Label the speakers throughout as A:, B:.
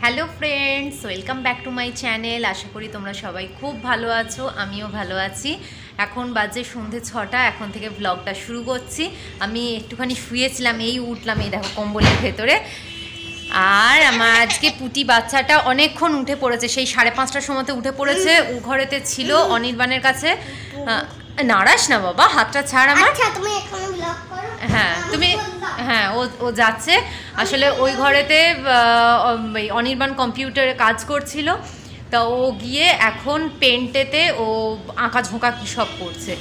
A: Hello friends, welcome back to my channel. আশা করি তোমরা সবাই খুব ভালো আছো, আমিও ভালো আছি। এখন বাজে সন্ধে 6টা, এখন থেকে ব্লগটা শুরু করছি। আমি একটুখানি শুয়েছিলাম, এই উঠলাম, এই দেখো কম্বলের ভেতরে। আর আমার আজকে পুটি বাচ্চাটা অনেকক্ষণ উঠে পড়েছে, সেই 5:30টার সময়তে উঠে পড়েছে। ও ঘরেতে ছিল অনির্বাণের কাছে। নাড়াস না বাবা, হাতটা ছাড় আমার। হ্যাঁ তুমি, হ্যাঁ ও যাচ্ছে। আসলে ওই ঘরেতে অনির্বাণ কম্পিউটারে কাজ করছিল, তা ও গিয়ে এখন পেন্টেতে ও আঁকা ঝোঁকা কী সব করছে।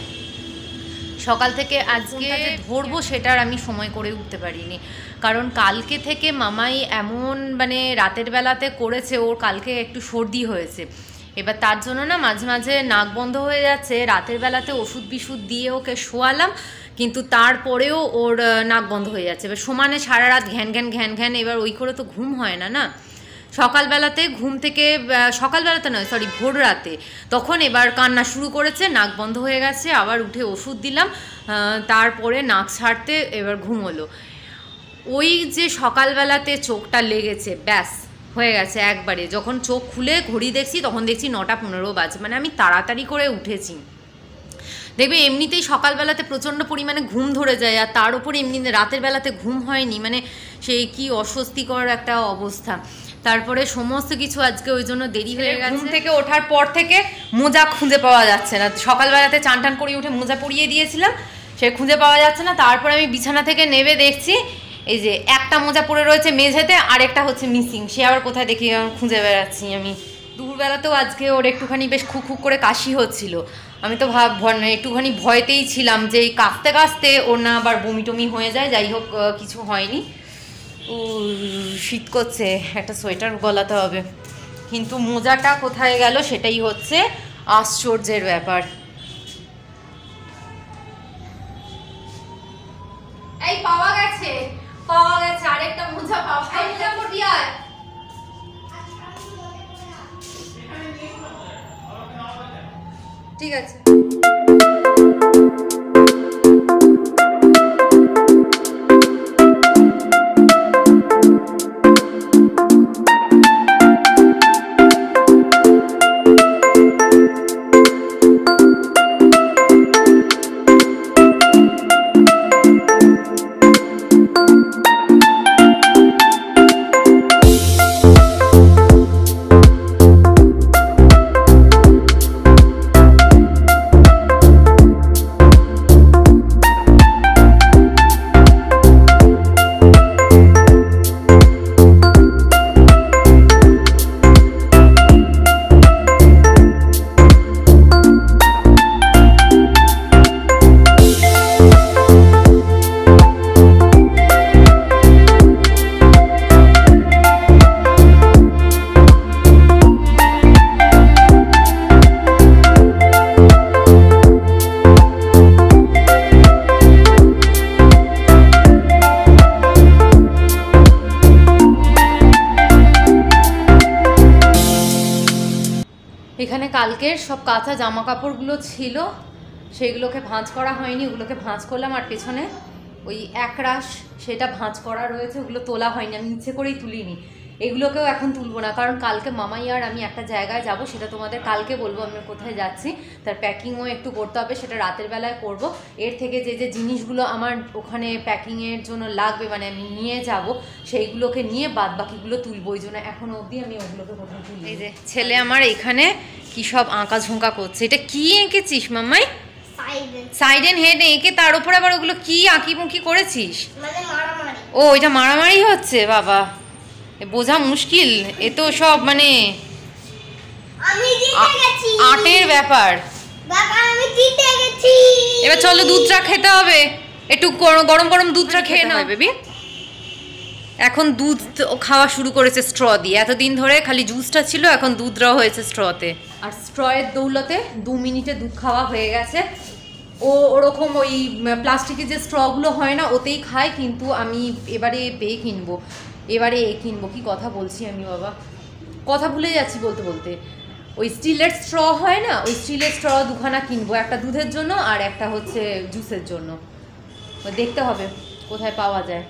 A: সকাল থেকে আজকে ধরবো সেটার আমি সময় করে উঠতে পারিনি, কারণ কালকে থেকে মামাই এমন মানে রাতের বেলাতে করেছে, ওর কালকে একটু সর্দি হয়েছে। এবার তার জন্য না মাঝে মাঝে নাক বন্ধ হয়ে যাচ্ছে। রাতের বেলাতে ওষুধ বিষুধ দিয়ে ওকে শোয়ালাম, কিন্তু তারপরেও ওর নাক বন্ধ হয়ে যাচ্ছে। এবার সমানে সারা রাত ঘ্যান ঘ্যান ঘ্যান ঘ্যান, এবার ওই করে তো ঘুম হয় না। না সকালবেলাতে ঘুম থেকে, সকালবেলাতে নয় সরি ভোর রাতে, তখন এবার কান্না শুরু করেছে, নাক বন্ধ হয়ে গেছে। আবার উঠে ওষুধ দিলাম, তারপরে নাক ছাড়তে এবার ঘুম হলো। ওই যে সকালবেলাতে চোখটা লেগেছে, ব্যাস হয়ে গেছে একবারে। যখন চোখ খুলে ঘড়ি দেখছি তখন দেখছি 9:15 বাজে, মানে আমি তাড়াতাড়ি করে উঠেছি। দেখবে এমনিতেই সকালবেলাতে প্রচণ্ড পরিমাণে ঘুম ধরে যায়, আর তার উপর এমনি রাতের বেলাতে ঘুম হয়নি, মানে সেই কি অস্বস্তিকর একটা অবস্থা। তারপরে সমস্ত কিছু আজকে ওই জন্য দেরি হয়ে গেছে। ঘুম থেকে ওঠার পর থেকে মোজা খুঁজে পাওয়া যাচ্ছে না। সকালবেলাতে চান টান করে উঠে মোজা পরিয়ে দিয়েছিলাম, সে খুঁজে পাওয়া যাচ্ছে না। তারপরে আমি বিছানা থেকে নেমে দেখছি এই যে একটা মোজা পড়ে রয়েছে মেঝেতে, আরেকটা হচ্ছে মিসিং। সে আবার কোথায় দেখি খুঁজে বেড়াচ্ছি আমি। দুপুরবেলাতেও আজকে ওর একটুখানি বেশ খুক খুক করে কাশি হচ্ছিল। আমি তো একটুখানি ভয়তেই ছিলাম যে এই কাঁচতে কাঁচতে ওর না আবার বমি টমি হয়ে যায়। যাই হোক, কিছু হয়নি। শীত করছে, একটা সোয়েটার গলাতে হবে। কিন্তু মোজাটা কোথায় গেল সেটাই হচ্ছে আশ্চর্যের ব্যাপার। এই পাওয়া গেছে, পাওয়া গেছে আরেকটা মোজা পাওয়া। এই মোজা পড়বি আর ঠিক আছে। এখানে কালকের সব কাঁচা জামা কাপড়গুলো ছিল, সেগুলোকে ভাঁজ করা হয়নি, ওগুলোকে ভাঁজ করলাম। আর পেছনে ওই একরাশ সেটা ভাঁজ করা রয়েছে, ওগুলো তোলা হয়নি, আমি ইচ্ছে করেই তুলিনি। এগুলোকেও এখন তুলবো না, কারণ কালকে মামাই আর আমি একটা জায়গায় যাব, সেটা তোমাদের কালকে বলবো আমি কোথায় যাচ্ছি। তার প্যাকিংও একটু করতে হবে, সেটা রাতের বেলায় করব। এর থেকে যে যে জিনিসগুলো আমার ওখানে প্যাকিংয়ের জন্য লাগবে, মানে আমি নিয়ে যাব, সেইগুলোকে নিয়ে বাদ বাকিগুলো তুলবো। ওই জন্য এখন অবধি আমি ওগুলোকে কোথাও তুলি। এই যে ছেলে আমার এখানে কি সব আঁকা ঝোঁকা করছে। এটা কি এঁকেছিস মামাই? সাইডেন হেড এঁকে তার উপর আবার ওগুলো কি আঁকি মুখি করেছিস? ও এটা মারামারি হচ্ছে বাবা, বোঝা মুশকিল। এ তো সব মানে আর্টের ব্যাপার। এবার চলো দুধটা খেতে হবে, একটু গরম গরম দুধটা খেয়ে নাও বেবি। এখন দুধ খাওয়া শুরু করেছে স্ট্র দিয়ে। এতদিন ধরে খালি জুসটা ছিল, এখন দুধটাও হয়েছে স্ট্রতে। আর স্ট্রয়ের দৌলতে 2 মিনিটে দুধ খাওয়া হয়ে গেছে। ও ওরকম ওই প্লাস্টিকের যে স্ট্রগুলো হয় না ওতেই খায়, কিন্তু আমি এবারে কিনবো, এবারে কিনবো। কি কথা বলছি আমি বাবা, কথা ভুলে যাচ্ছি বলতে বলতে। ওই স্টিলের স্ট্র হয় না, ওই স্টিলের স্ট্র 2খানা কিনবো, একটা দুধের জন্য আর একটা হচ্ছে জুসের জন্য। দেখতে হবে কোথায় পাওয়া যায়।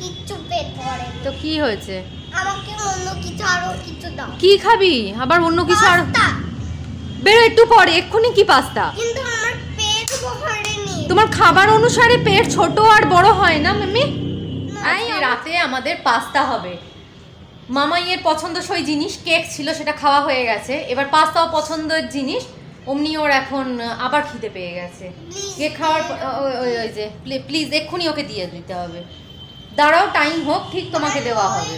B: কিচ্ছু পেট ভরে
A: তো কি হয়েছে?
B: আমাকে অন্য কিছু আরো কিছু দাও।
A: কি খাবি আবার অন্য কিছু? আর বেরো একটু পরে, এক্ষুনি কি পাস্তা?
B: কিন্তু আমার পেট ভরেনি।
A: তোমার খাবার অনুসারে পেট ছোট আর বড় হয় না মিমি? আজকে রাতে আমাদের পাস্তা হবে। মামাইয়ের পছন্দসই জিনিস কেক ছিল, সেটা খাওয়া হয়ে গেছে। এবার পাস্তাও পছন্দের জিনিস, অমনি ওর এখন আবার খিদে পেয়ে গেছে। কেক খাওয়ার ওই যে প্লিজ এক্ষুনি ওকে দিয়ে দিতে হবে। দাঁড়াও, টাইম হোক, ঠিক তোমাকে দেওয়া হবে।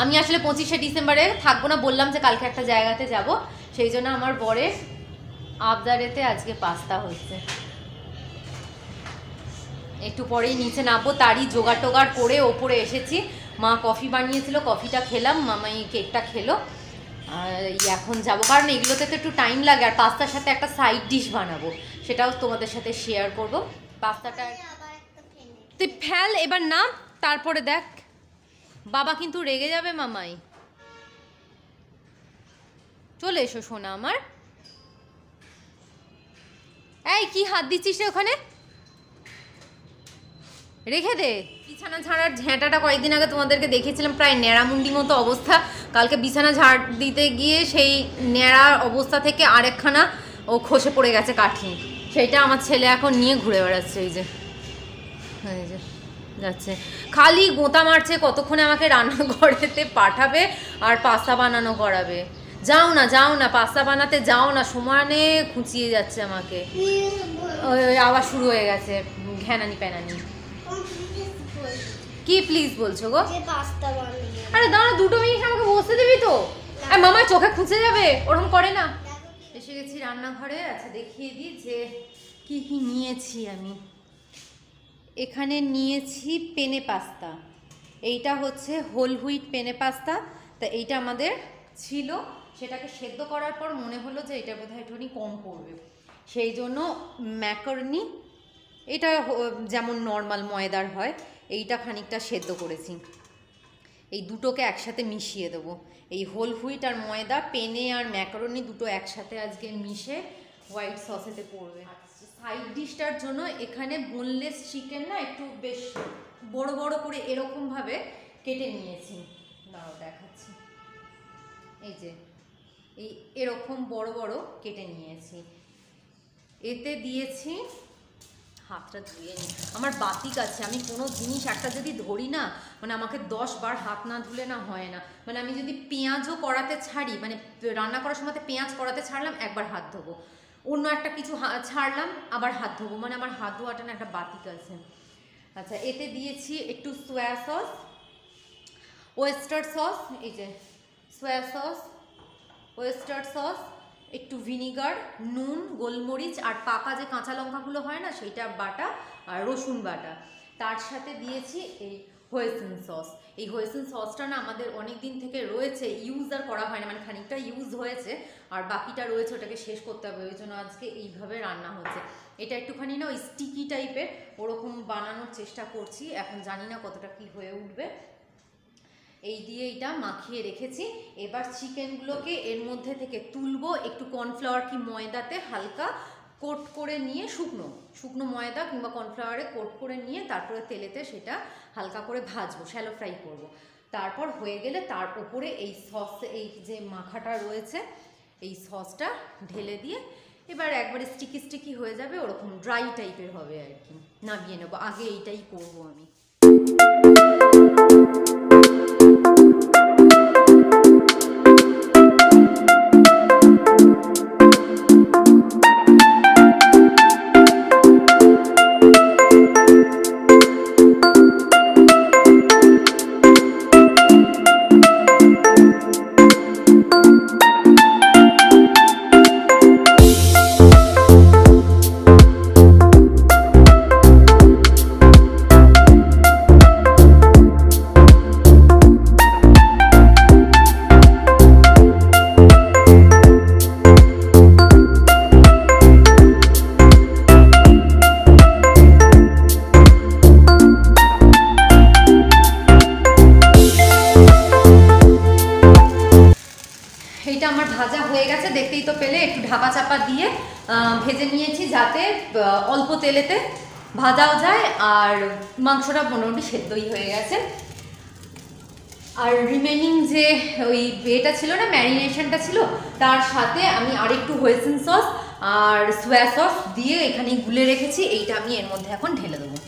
A: আমি আসলে 25শে ডিসেম্বরে থাকবো না, বললাম যে কালকে একটা জায়গাতে যাব, সেই জন্য আমার বরের আবদারেতে আজকে পাস্তা হচ্ছে। একটু পরেই নিচে নামবো, তারই জোগাড় টোগাড় করে ওপরে এসেছি। মা কফি বানিয়েছিল, কফিটা খেলাম, মামাই কেকটা খেলো। আর এখন যাবো, কারণ এগুলোতে তো একটু টাইম লাগে। আর পাস্তার সাথে একটা সাইড ডিশ বানাবো, সেটাও তোমাদের সাথে শেয়ার করব। পাস্তাটা তুই ফেল এবার, নাম, তারপরে দেখ। বাবা কিন্তু রেগে যাবে মামাই। চলে এসো সোনা আমার। এই কি হাত দিচ্ছিস রে ওখানে, রেখে দে। বিছানা ঝাড়ার ঝ্যাঁটাটা কয়েকদিন আগে তোমাদেরকে দেখেছিলাম, প্রায় ন্যাড়ামুন্ডি মতো অবস্থা। কালকে বিছানা ঝাড় দিতে গিয়ে সেই ন্যাড়ার অবস্থা থেকে আরেকখানা ও খসে পড়ে গেছে কাঠি, সেইটা আমার ছেলে এখন নিয়ে ঘুরে বেড়াচ্ছে। এই যে যাচ্ছে, খালি গোঁতা মারছে, কতক্ষণে আমাকে রান্নাঘরেতে পাঠাবে আর পাস্তা বানানো করাবে। যাও না যাও না, পাস্তা বানাতে যাও না, সমানে খুঁচিয়ে যাচ্ছে আমাকে। আবার শুরু হয়ে গেছে ঘ্যানানি প্যানানি। কি প্লিজ বলছো গো? আরে দাঁড়া, 2 মিনিট আমাকে বসতে দিবি তো? আর মামা চোখে খুঁজে যাবে, ওরকম করে না। এসে গেছি রান্নাঘরে। আচ্ছা দেখিয়ে দিই যে কি কি নিয়েছি আমি। এখানে নিয়েছি পেনে পাস্তা, এইটা হচ্ছে হোল হুইট পেনে পাস্তা। তা এইটা আমাদের ছিল, সেটাকে সেদ্ধ করার পর মনে হলো যে এটা বোধহয় একটুখানি কম পড়বে, সেই জন্য ম্যাকারনি, এটা যেমন নর্মাল ময়দার হয়, এইটা খানিকটা সেদ্ধ করেছি। এই দুটোকে একসাথে মিশিয়ে দেবো। এই হোল হুইট আর ময়দা, পেনে আর ম্যাকারনি দুটো একসাথে আজকে মিশে হোয়াইট সসেতে পড়বে। সাইড ডিশটার জন্য এখানে বোনলেস চিকেন না একটু বেশ বড় বড় করে এরকমভাবে কেটে নিয়েছি। দাঁড়াও দেখাচ্ছি। এই যে এরকম বড় বড় কেটে নিয়েছি। এতে দিয়েছি, হাতটা ধুয়ে নিই, আমার বাতিক আছে। আমি কোনো জিনিস একটা যদি ধরি না, মানে আমাকে 10 বার হাত না ধুলে না হয় না। মানে আমি যদি পেঁয়াজও কড়াতে ছাড়ি, মানে রান্না করার সময় পেঁয়াজ কড়াতে ছাড়লাম, একবার হাত ধোবো, অন্য একটা কিছু ছাড়লাম আবার হাত ধোবো, মানে আমার হাত ধোয়াটা না একটা বাতিক আছে। আচ্ছা এতে দিয়েছি একটু সোয়া সস, ওয়েস্টার সস, এই যে সোয়া সস, ওয়েস্টার সস, একটু ভিনিগার, নুন, গোলমরিচ আর পাকা যে কাঁচা লঙ্কাগুলো হয় না সেইটা বাটা, আর রসুন বাটা। তার সাথে দিয়েছি এই হোয়েসিন সস। এই হোয়েসিন সসটা না আমাদের অনেক দিন থেকে রয়েছে, ইউজ আর করা হয় না, মানে খানিকটা ইউজ হয়েছে আর বাকিটা রয়েছে, ওটাকে শেষ করতে হবে, ওই জন্য আজকে এইভাবে রান্না হচ্ছে। এটা একটুখানি না ওই স্টিকি টাইপের, ওরকম বানানোর চেষ্টা করছি, এখন জানি না কতটা কি হয়ে উঠবে। এই দিয়ে এইটা মাখিয়ে রেখেছি। এবার চিকেনগুলোকে এর মধ্যে থেকে তুলবো, একটু কর্নফ্লাওয়ার কি ময়দাতে হালকা কোট করে নিয়ে, শুকনো শুকনো ময়দা কিংবা কর্নফ্লাওয়ারে কোট করে নিয়ে তারপরে তেলেতে সেটা হালকা করে ভাজবো, শ্যালো ফ্রাই করব। তারপর হয়ে গেলে তার উপরে এই সস, এই যে মাখাটা রয়েছে এই সসটা ঢেলে দিয়ে এবার একবারে স্টিকি স্টিকি হয়ে যাবে, ওরকম ড্রাই টাইপের হবে আর কি। নামিয়ে নেবো, আগে এইটাই করবো আমি। ভাজা হয়ে গেছে, দেখতেই তো পেলে। একটু ঢাকা চাপা দিয়ে ভেজে নিয়েছি যাতে অল্প তেলেতে ভাজাও যায় আর মাংসটা মোটামুটি সেদ্ধই হয়ে গেছে। আর রিমেনিং যে ওই এটা ছিল না, ম্যারিনেশনটা ছিল, তার সাথে আমি আরেকটু হোয়েসিন সস আর সোয়া সস দিয়ে এখানে গুলে রেখেছি, এইটা আমি এর মধ্যে এখন ঢেলে দেবো।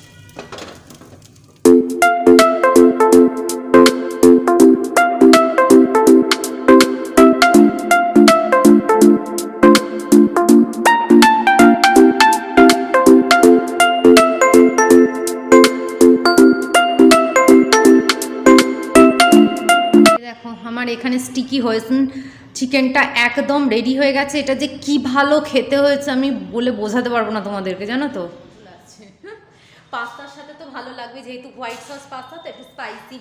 A: আমার এখানে স্টিকি হয়েছে, চিকেনটা একদম রেডি হয়ে গেছে। এটা যে কি ভালো খেতে হয়েছে আমি বলে বোঝাতে পারবো না তোমাদেরকে, জানো তো। পাস্তার সাথে তো ভালো লাগবে, যেহেতু হোয়াইট সস পাস্তা তো একটু স্পাইসি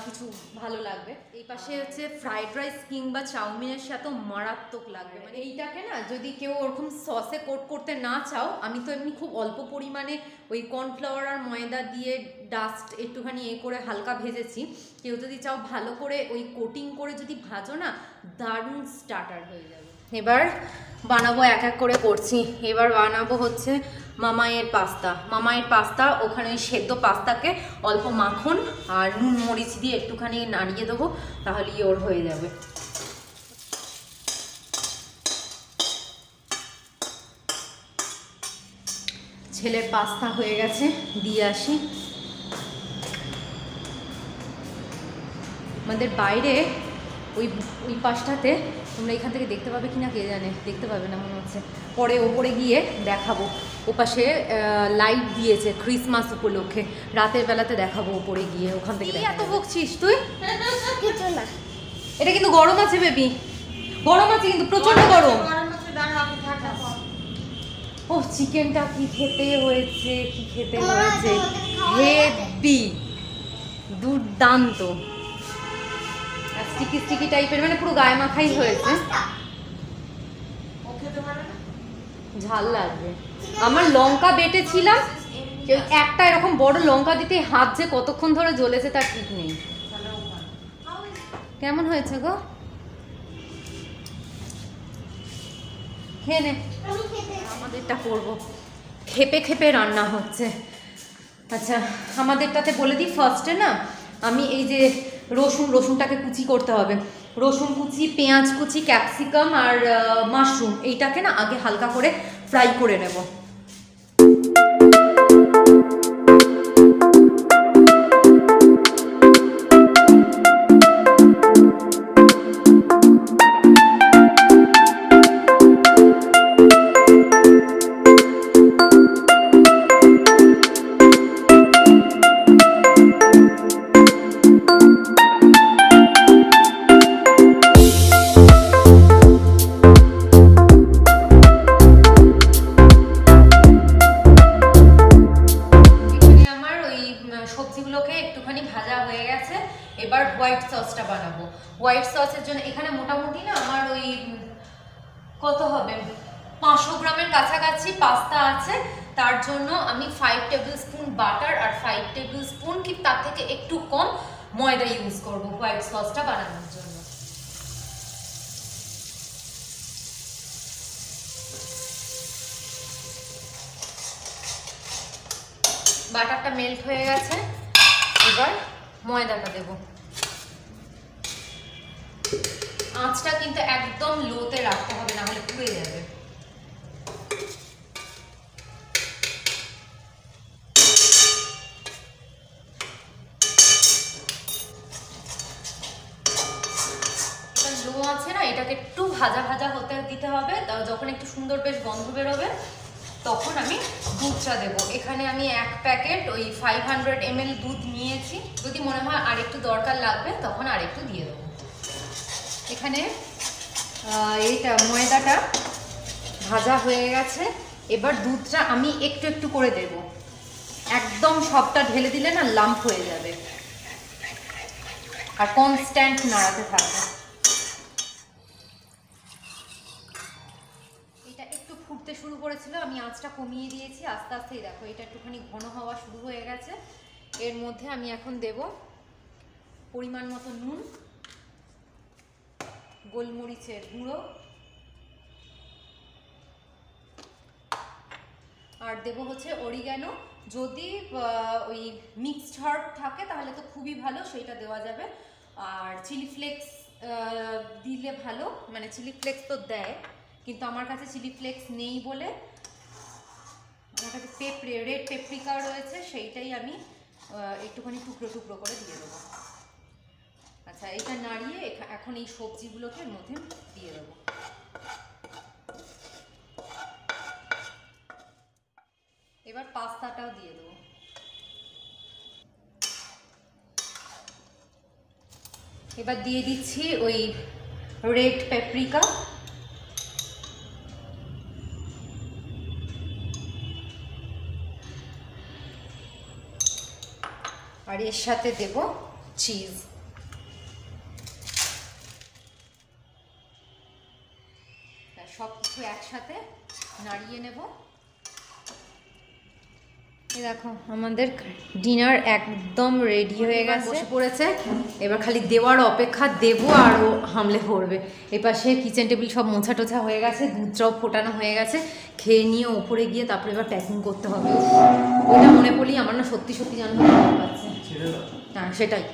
A: কিছু ভালো লাগবে। এই পাশে হচ্ছে ফ্রাইড রাইস কিংবা চাউমিনের সাথেও মারাত্মক লাগবে। মানে এইটাকে না যদি কেউ ওরকম সসে কোট করতে না চাও, আমি তো এমনি খুব অল্প পরিমাণে ওই কর্নফ্লাওয়ার আর ময়দা দিয়ে ডাস্ট একটুখানি করে হালকা ভেজেছি। কেউ যদি চাও ভালো করে ওই কোটিং করে যদি ভাজো না, দারুণ স্টার্টার হয়ে যাবে। এবার বানাবো এক এক করে করছি। এবার বানাবো হচ্ছে মামাইয়ের পাস্তা। মামাইয়ের পাস্তা, ওখানে ওই সেদ্ধ পাস্তাকে অল্প মাখন আর নুন মরিচ দিয়ে একটুখানি নাড়িয়ে দেবো, তাহলেই ওর হয়ে যাবে। ছেলের পাস্তা হয়ে গেছে, দিয়ে আসি। আমাদের বাইরে ওই ওই পাশটাতে, তোমরা এখান থেকে দেখতে পাবে কিনা কে জানে, দেখতে পাবে না মনে হচ্ছে, পরে ওপরে গিয়ে দেখাবো। ওপাশে লাইট দিয়েছে ক্রিসমাস উপলক্ষে, রাতের বেলাতে দেখাবো ওপরে গিয়ে, ওখান থেকে। এত বকছিস তুই?
B: কিছু না,
A: এটা কিন্তু গরম আছে বেবি, গরম আছে কিন্তু প্রচন্ড গরম। ও চিকেনটা কি খেতে হয়েছে, কি খেতে হয়েছে, হেভি দুর্দান্ত, স্টিকি স্টিকি টাইপের, মানে পুরো গায়ে মাখাই হয়েছে। ঝাল লাগবে। আমার লঙ্কা বেটেছিলাম, একটা এরকম বড় লঙ্কা দিতে হাত যে কতক্ষণ ধরে জ্বলেছে তার ঠিক নেই। কেমন হয়েছে গো? খেয়ে নে। আমাদেরটা করবো, খেপে খেপে রান্না হচ্ছে। আচ্ছা, আমাদেরটাতে বলে দিই, ফার্স্টে না আমি এই যে রসুনটাকে কুচি করতে হবে। রসুন কুচি, পেঁয়াজ কুচি, ক্যাপসিকাম আর মাশরুম, এইটাকে না আগে হালকা করে ফ্রাই করে নেব। এবার হোয়াইট সসটা বানাবো। হোয়াইট সসের জন্য এখানে মোটামুটি না আমার ওই কত হবে 500 গ্রামের কাছাকাছি পাস্তা আছে। তার জন্য আমি 5 টেবিল স্পুন বাটার আর 5 টেবিল স্পুন কি তার থেকে একটু কম ময়দা ইউজ করব হোয়াইট সসটা বানানোর জন্য। বাটারটা মেল্ট হয়ে গেছে, এবার ময়দাটা দেব। আঁচটা কিন্তু একদম লোতে রাখতে হবে, না হলে পুড়ে যাবে। লো আছে না, এটাকে একটু ভাজা ভাজা হতে দিতে হবে। যখন একটু সুন্দর বেশ গন্ধ বেরোবে তখন আমি দুধটা দেবো। এখানে আমি 1 প্যাকেট ওই 500 ml দুধ নিয়েছি। যদি মনে হয় আরেকটু দরকার লাগবে তখন আরেকটু দিয়ে দেবো। এখানে এইটা ময়দাটা ভাজা হয়ে গেছে, এবার দুধটা আমি একটু একটু করে দেব। একদম সবটা ঢেলে দিলে না লাম্প হয়ে যাবে, আর কনস্ট্যান্ট নাড়াতে থাকবে। এটা একটু ফুটতে শুরু করেছিল, আমি আঁচটা কমিয়ে দিয়েছি। আস্তে আস্তে দেখো এটা একটুখানি ঘন হওয়া শুরু হয়ে গেছে। এর মধ্যে আমি এখন দেব পরিমাণ মতো নুন, গোলমরিচের গুঁড়ো, আর দেবো হচ্ছে অরিগ্যানো। যদি ওই মিক্সড হার্ব থাকে তাহলে তো খুবই ভালো, সেটা দেওয়া যাবে। আর চিলি ফ্লেক্স দিলে ভালো, মানে চিলি ফ্লেক্স তো দেয়, কিন্তু আমার কাছে চিলি ফ্লেক্স নেই বলে আমার কাছে রেড পেপ্রিকা রয়েছে, সেইটাই আমি একটুখানি টুকরো টুকরো করে দিয়ে দেবো। আচ্ছা, এটা নাড়িয়ে এখন এই সবজিগুলোকে এর মধ্যে দিয়ে দেবো। এবার পাস্তাটাও দিয়ে দেবো। এবার দিয়ে দিচ্ছি ওই রেড পেপ্রিকা, আর এর সাথে দেব চিজ। সব কিছু একসাথে নাড়িয়ে নেব। এই দেখো আমাদের ডিনার একদম রেডি হয়ে গেছে, বসে পড়েছে। এবার খালি দেওয়ার অপেক্ষা, দেবো আর ও হামলে পড়বে। এপাশে কিচেন টেবিল সব মোছা টোছা হয়ে গেছে, দুধটাও ফোটানো হয়ে গেছে। খেয়ে নিয়ে ওপরে গিয়ে তারপরে এবার প্যাকিং করতে হবে। ওইটা মনে পড়লেই আমার না সত্যি সত্যি জানো ভালো পাচ্ছে। হ্যাঁ, সেটাই।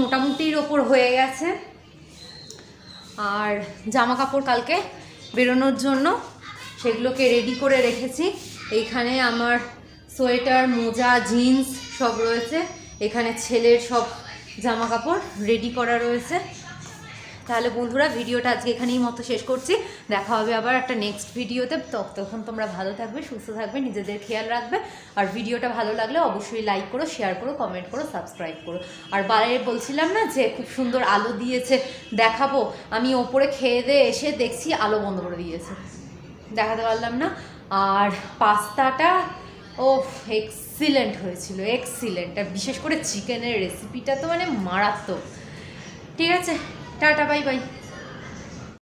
A: মোটামুটির ওপর হয়ে গেছে। আর জামা কাপড় কালকে বেরোনোর জন্য সেগুলোকে রেডি করে রেখেছি। এইখানে আমার সোয়েটার, মোজা, জিন্স সব রয়েছে। এখানে ছেলের সব জামা কাপড় রেডি করা রয়েছে। তাহলে বন্ধুরা, ভিডিওটা আজকে এখানেই মতো শেষ করছি। দেখা হবে আবার একটা নেক্সট ভিডিওতে। তখন তোমরা ভালো থাকবে, সুস্থ থাকবে, নিজেদের খেয়াল রাখবে। আর ভিডিওটা ভালো লাগলে অবশ্যই লাইক করো, শেয়ার করো, কমেন্ট করো, সাবস্ক্রাইব করো। আর বাইরে বলছিলাম না যে খুব সুন্দর আলো দিয়েছে, দেখাবো। আমি ওপরে খেয়ে দিয়ে এসে দেখছি আলো বন্ধ করে দিয়েছে, দেখাতে পারলাম না। আর পাস্তাটা এক্সিলেন্ট হয়েছিল, এক্সিলেন্ট। আর বিশেষ করে চিকেনের রেসিপিটা তো মানে মারাত্মক। ঠিক আছে, টাটা, বাই বাই।